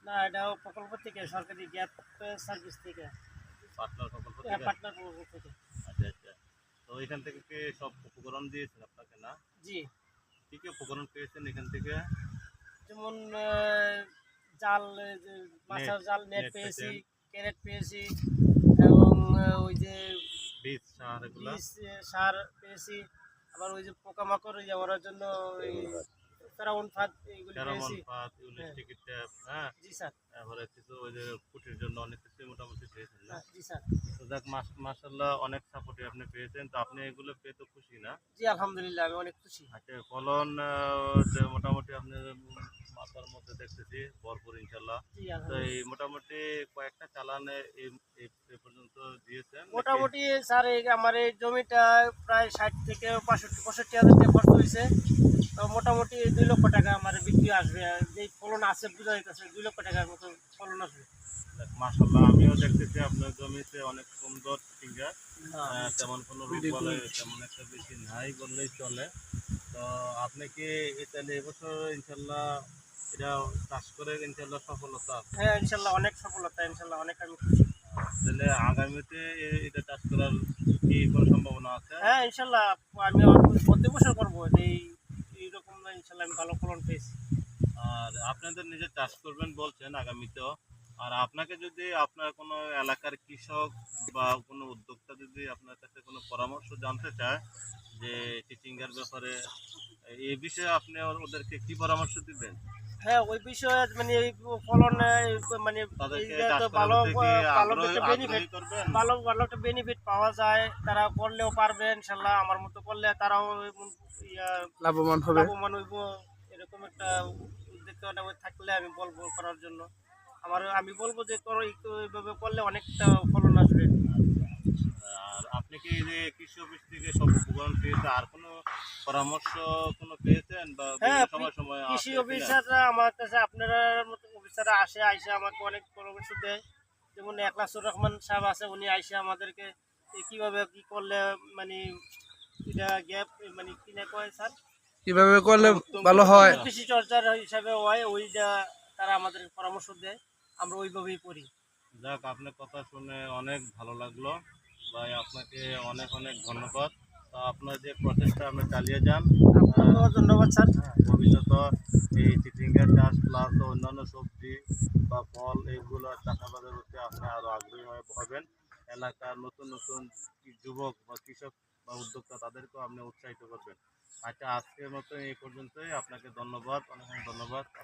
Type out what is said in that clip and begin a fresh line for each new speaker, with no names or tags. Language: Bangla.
না, এটা প্রকল্প থেকে, সরকারি গ্যাপ সার্ভিস থেকে।
পার্টনার প্রকল্প
হ্যাঁ,
থেকে?
পাটনা প্রকল্প থেকে।
আচ্ছা আচ্ছা। তো এখান থেকে কি সব উপকরণ দিয়েছেন আপনাকে না?
জি,
কি কি উপকরণ পেয়েছেন এখান থেকে?
যেমন জাল, যে
নেট,
মাছের জাল, নেট
নেট
পেয়েছি,
পেয়েছেন,
ক্যারেট পেয়েছি, এবং ওই যে
বীজ সার এগুলা?
বীজ, সার পেয়েছি। আবার ওই যে পোকামাকড় ইয়ে করার জন্য ওই ফেরাউন ফাঁদ এইগুলি
ফেরোমন
পেয়েছি।
ফাঁদ, ইউলিশ
হ্যাঁ,
স্টিকি ট্যাপ, হ্যাঁ?
জি স্যার।
তারপরে কিছু ওই যে কুটির জন্য অনেক কিছুই মোটামুটি পেয়েছেন না?
হ্যাঁ, জি স্যার।
তো যাক, মাশাআল্লাহ অনেক সাপোর্টই আপনি পেয়েছেন। তো আপনি এগুলো পেয়ে তো খুশি না?
জি, আলহামদুলিল্লাহ, আমি অনেক খুশি।
আচ্ছা, ফলন যে মোটামুটি আপনি মাথার মধ্যে দেখতেছি ভরপুর ইনশাল্লাহ।
জি,
তো এই
আলহামদুলিল্লাহ।
মোটামুটি কয়েকটা চালানে এই এ পর্যন্ত দিয়েছেন নাকি?
মোটামুটি স্যার, এই আমার এই জমিটা প্রায় 60 থেকে 65 হাজার টাকা খরচ হয়েছে। তো মোটামুটি 2 লক্ষ টাকা আমার বিক্রি আসবে, আর যেই ফলন আছে বোঝা যাইতেছে 2 লক্ষ টাকার মতো ফলন আসবে।
মাশাআল্লাহ, আমিও দেখতেছি আপনার জমিতে অনেক সুন্দর ফিঙ্গার। তেমন কোনো রোগ বলে তেমন একটা বেশি নাই বললেই চলে। তো আপনি কি তাহলে এবছর ইনশাল্লাহ এটা চাষ করে ইনশাল্লাহ সফলতা?
হ্যাঁ, ইনশাল্লাহ অনেক সফলতা, ইনশাল্লাহ অনেক আমি খুশি।
তাহলে আগামীতে এটা চাষ করার কি কোনো সম্ভাবনা আছে?
হ্যাঁ, ইনশাল্লাহ আমি প্রত্যেক বছর করবো এই এইরকম। ইনশাল্লাহ আমি ভালো ফলন পেয়েছি।
আর আপনাদের নিজে চাষ করবেন বলছেন আগামীতেও। আর আপনাকে যদি আপনার কোনো এলাকার কৃষক বা কোনো উদ্যোক্তা যদি আপনার কাছে কোনো পরামর্শ জানতে চায় যে চিচিঙ্গার ব্যাপারে, এই বিষয়ে আপনি ওদেরকে কি পরামর্শ দিবেন?
হ্যাঁ, ওই বিষয়ে মানে এই ফলন, মানে
তাদেরকে
এইটা
চাষ
তো
করার
ভালো,
প্রতি কি
ভালো
আগ্রহী
একটা বেনিফিট,
আগ্রহী করবেন?
ভালো ভালো একটা বেনিফিট পাওয়া যায়। তারা করলেও পারবে ইনশাল্লাহ, আমার মতো করলে তারাও লাভবান হবে, লাভবান হইব। এরকম একটা উদ্যোক্তা থাকলে আমি বলবো করার জন্য। আমি বলবো যে করো, একটু এইভাবে করলে অনেকটা ফলন আসবে।
আর আপনি কি এই যে কৃষি অফিস থেকে সব উপকরণ পেয়েছে আর কোনো পরামর্শ কোনো পেয়েছেন বা
হ্যাঁ,
বিভিন্ন সময় সময়
কৃষি
আসে কিনা?
অফিসাররা আমার কাছে, আপনারা মতো অফিসাররা আইসে আমাকে অনেক পরামর্শ দেয়। যেমন একলাসুর রহমান সাহেব আছে, উনি আইসে আমাদেরকে কিভাবে কি করলে মানে এটা গ্যাপ, মানে কি না কয় স্যার,
কিভাবে করলে
উত্তম
ভালো
কৃষি
হয়।
চর্চা।
কৃষি চর্চার হিসাবে হয় ওইটা, তারা আমাদের পরামর্শ দেয়, আমরা ওইভাবেই করি।
যাক, আপনার কথা শুনে অনেক ভালো লাগলো ভাই, আপনাকে অনেক অনেক ধন্যবাদ। তো আপনার যে প্রচেষ্টা আপনি চালিয়ে যান।
আপনাকেও ধন্যবাদ স্যার।
ভবিষ্যতে এই চিচিঙ্গা চাষ প্লাস অন্যান্য সবজি বা ফল এগুলো চাষাবাদের প্রতি আপনি আরও আগ্রহী হবেন। এলাকার নতুন নতুন যুবক বা কৃষক বা উদ্যোক্তা তাদেরকেও আপনি উৎসাহিত করবেন। আচ্ছা, আজকের মতো এই পর্যন্তই। আপনাকে ধন্যবাদ, অনেক অনেক ধন্যবাদ।